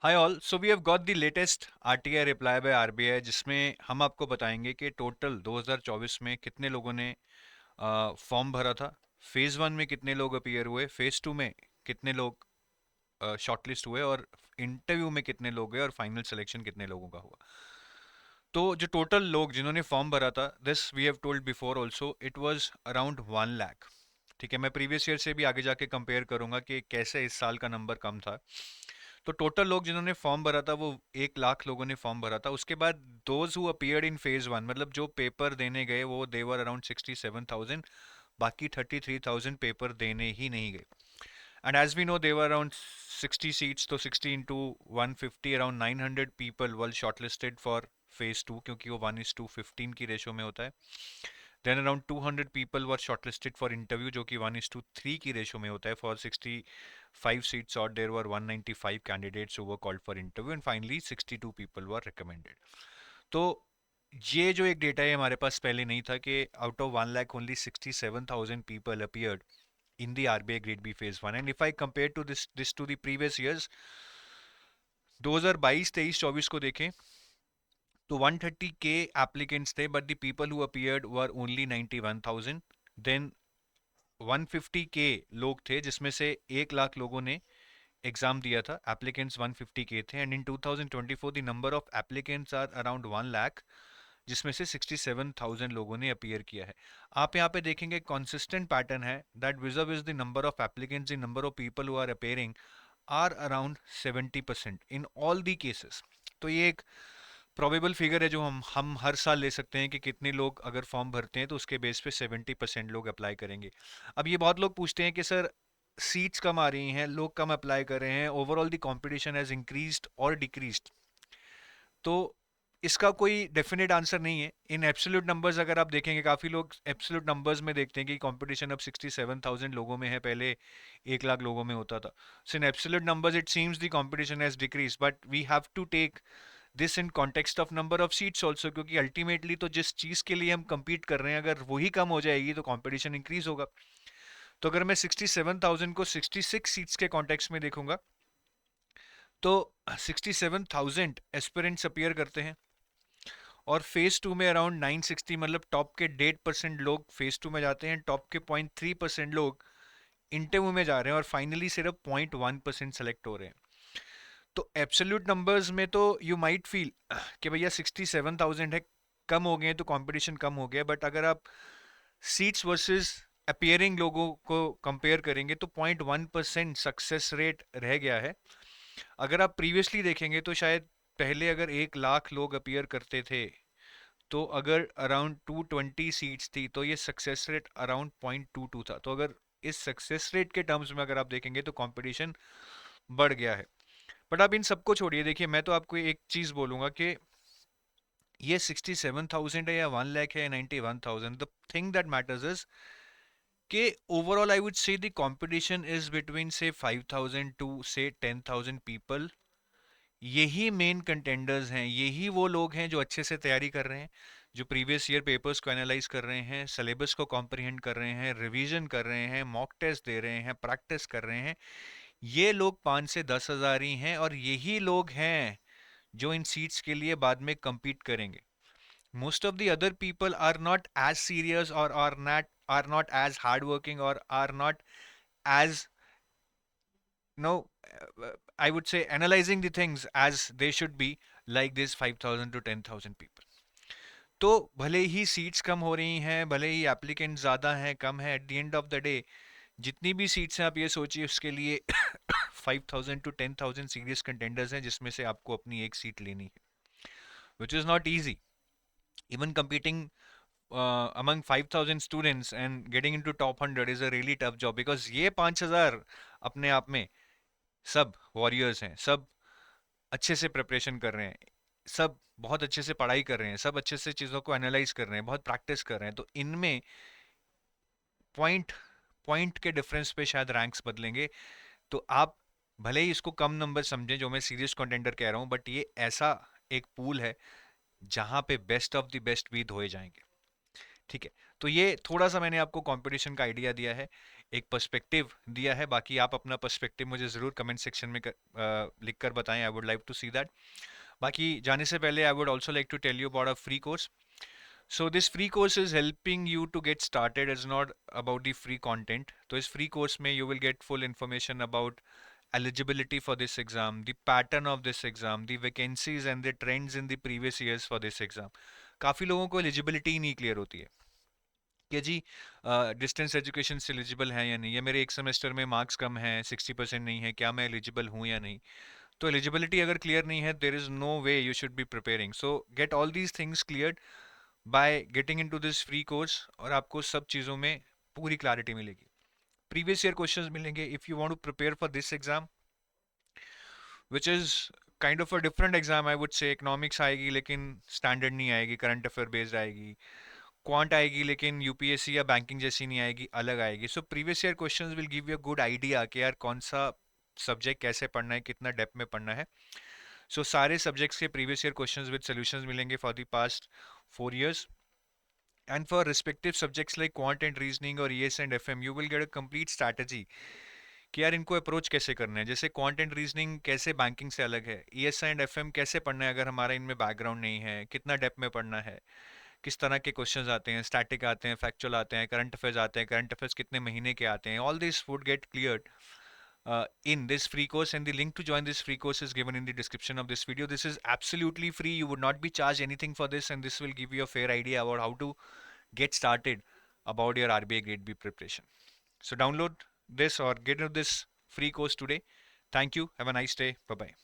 Hi all, so we have got the latest RTI reply by RBI जिसमें हम आपको बताएंगे कि टोटल 2024 में कितने लोगों ने फॉर्म भरा था। फेज वन में कितने लोग अपीयर हुए, फेज टू में कितने लोग शॉर्टलिस्ट हुए, और इंटरव्यू में कितने लोग गए, और फाइनल सिलेक्शन कितने लोगों का हुआ। तो जो टोटल लोग जिन्होंने फॉर्म भरा था, this we have told before also, it was around 1 lakh. ठीक है, मैं प्रीवियस ईयर से भी आगे जाके कंपेयर करूंगा कि कैसे इस साल का नंबर कम था। तो टोटल लोग जिन्होंने फॉर्म भरा था वो 1 लाख लोगों ने फॉर्म भरा था। उसके बाद those who appeared in phase one, मतलब जो पेपर देने गए, वो देवर अराउंड 67,000। बाकी 33,000 पेपर देने ही नहीं गए। And as we know there were around 60 seats, तो 60 into 150, around 900 people were shortlisted for phase two, क्योंकि वो 1:15 की रेशो में होता है। Then around 200 people were shortlisted for interview, जो कि 1:3 की रेशो में होता है फॉर 65 सीट्स, और there were 195 candidates who were called for interview, and finally 62 people were recommended. तो ये जो एक डेटा है हमारे पास पहले नहीं था कि out of 1 lakh only 67,000 people appeared in the RBI Grade B Phase 1. And if I compare to this to the previous years, 2022, 23, 24 को देखें तो 130 के एप्लीकेंट्स थे, but the people who appeared were only 91,000। Then 150 के लोग थे, जिसमें से 1 लाख लोगों ने एग्जाम दिया था। एप्लीकेंट्स 150 के थे, and in 2024 the number of applicants are around 1 lakh, जिसमें से 67,000 लोगों ने अपीयर किया है। आप यहाँ पे देखेंगे कॉन्सिस्टेंट पैटर्न है that whichever is the number of applicants, the number of people who are appearing are around 70% in all the cases. तो ये एक प्रोबेबल फिगर है जो हम हर साल ले सकते हैं कि कितने लोग अगर फॉर्म भरते हैं तो उसके बेस पे 70% लोग अप्लाई करेंगे। अब ये बहुत लोग पूछते हैं कि सर सीट्स कम आ रही हैं, लोग कम अप्लाई कर रहे हैं, overall the competition has increased और डिक्रीज्ड। तो इसका कोई डेफिनेट आंसर नहीं है। इन एब्सोल्यूट नंबर्स अगर आप देखेंगे, काफ़ी लोग एब्सोल्यूट नंबर्स में देखते हैं कि कंपटीशन अब 67,000 लोगों में है, पहले 1 लाख लोगों में होता था। So in absolute numbers it seems the competition has decrease, but we have to take this in context of number of seats also, क्योंकि अल्टीमेटली तो जिस चीज़ के लिए हम compete कर रहे हैं, अगर वही कम हो जाएगी तो कंपटीशन इंक्रीज होगा। तो अगर मैं 67,000 को 66 सीट्स के कॉन्टेक्स्ट में देखूंगा, तो 67,000 एस्पिरेंट्स अपीयर करते हैं, और फेज टू में अराउंड 960, मतलब टॉप के 1.5% लोग फेज टू में जाते हैं, टॉप के 0.3% लोग इंटरव्यू में जा रहे हैं, और फाइनली सिर्फ 0.1% सेलेक्ट हो रहे हैं। तो एब्सोल्यूट नंबर्स में तो यू माइट फील कि भैया 67,000 है, कम हो गए तो कंपटीशन कम हो गया, बट अगर आप सीट्स वर्सेस अपियरिंग लोगों को कंपेयर करेंगे तो 0.1% सक्सेस रेट रह गया है। अगर आप प्रीवियसली देखेंगे तो शायद पहले अगर 1 लाख लोग अपीयर करते थे, तो अगर अराउंड 220 सीट्स थी, तो ये सक्सेस रेट अराउंड 0.22 था। तो अगर इस सक्सेस रेट के टर्म्स में अगर आप देखेंगे तो कंपटीशन बढ़ गया है। बट आप इन सबको छोड़िए, देखिए मैं तो आपको एक चीज बोलूंगा कि ये 67,000 है या 1 लाख है या 91,000, the thing that matters is कि overall I would say the competition is between say 5,000 to से 10,000 पीपल। यही मेन कंटेंडर्स हैं, यही वो लोग हैं जो अच्छे से तैयारी कर रहे हैं, जो प्रीवियस ईयर पेपर्स को एनालाइज कर रहे हैं, सिलेबस को कॉम्प्रिहेंड कर रहे हैं, रिवीजन कर रहे हैं, मॉक टेस्ट दे रहे हैं, प्रैक्टिस कर रहे हैं। ये लोग 5 से 10 हज़ार ही हैं, और यही लोग हैं जो इन सीट्स के लिए बाद में compete करेंगे। Most of the other people are not as serious, or are not as hardworking, or are not as, no, I would say, analyzing the things as they should be, like this 5,000 to 10,000 people. तो भले ही seats कम हो रही हैं, भले ही applicant ज़्यादा हैं, कम है, at the end of the day जितनी भी सीट्स हैं आप ये सोचिए उसके लिए 5,000 टू 10,000 सीरियस कंटेंडर्स हैं, जिसमें से आपको अपनी एक सीट लेनी है, which is not easy. Even competing among 5,000 students and getting into top 100 is a really tough job, because ये 5,000 अपने आप में सब वॉरियर्स हैं, सब अच्छे से प्रिपरेशन कर रहे हैं, सब बहुत अच्छे से पढ़ाई कर रहे हैं, सब अच्छे से चीज़ों को एनालाइज कर रहे हैं, बहुत प्रैक्टिस कर रहे हैं। तो इनमें पॉइंट पॉइंट के डिफरेंस पे शायद रैंक्स बदलेंगे। तो आप भले ही इसको कम नंबर समझें जो मैं सीरियस कंटेंडर कह रहा हूँ, बट ये ऐसा एक पूल है जहाँ पे बेस्ट ऑफ द बेस्ट भी धोए जाएंगे। ठीक है, तो ये थोड़ा सा मैंने आपको कंपटीशन का आइडिया दिया है। एक पर्सपेक्टिव दिया है। बाकी आप अपना पर्सपेक्टिव मुझे ज़रूर कमेंट सेक्शन में लिख कर बताएं, I would like to see that. बाकी जाने से पहले I would also like to tell you about a free course. So this free course is helping you to get started. It's not about the free content. तो इस free course में you will get full information about eligibility for this exam, the pattern of this exam, the vacancies and the trends in the previous years for this exam. काफ़ी लोगों को eligibility ही नहीं clear होती है कि जी distance education से eligible है या नहीं, या मेरे एक सेमेस्टर में मार्क्स कम हैं, 60% नहीं है, क्या मैं एलिजिबल हूँ या नहीं। तो एलिजिबिलिटी अगर क्लियर नहीं है, there is no way you should be preparing. So get all these things clear by getting into this free course, और आपको सब चीज़ों में पूरी क्लैरिटी मिलेगी। प्रीवियस ईयर क्वेश्चंस मिलेंगे if you want to prepare for this exam, which is kind of a different exam. I would say economics आएगी लेकिन स्टैंडर्ड नहीं आएगी, करंट अफेयर बेस्ड आएगी। क्वांट आएगी लेकिन यूपीएससी या बैंकिंग जैसी नहीं आएगी, अलग आएगी। So previous year questions will give you a good idea कि यार कौन सा सब्जेक्ट कैसे पढ़ना है, कितना डेप्थ में पढ़ना है। सो सारे सब्जेक्ट्स के previous year questions with solutions मिलेंगे for the past 4 years। And for respective subjects like quant and reasoning और ES and FM, you will get a complete strategy कि यार इनको अप्रोच कैसे करना है। जैसे क्वांट एंड रीजनिंग कैसे बैंकिंग से अलग है, ईएस एंड एफएम कैसे पढ़ना है अगर हमारा इनमें बैकग्राउंड नहीं है, कितना डेप्थ में पढ़ना है, किस तरह के क्वेश्चंस आते हैं, स्टैटिक आते हैं, फैक्चुअल आते हैं, करंट अफेयर्स आते हैं, करंट अफेयर्स कितने महीने के आते हैं। All this would get cleared in this free course, and the link to join this free course is given in the description of this video. This is absolutely free. You would not be charged anything for this, and this will give you a fair idea about how to get started about your RBI Grade B preparation. So download this or get into this free course today. Thank you. Have a nice day. Bye bye.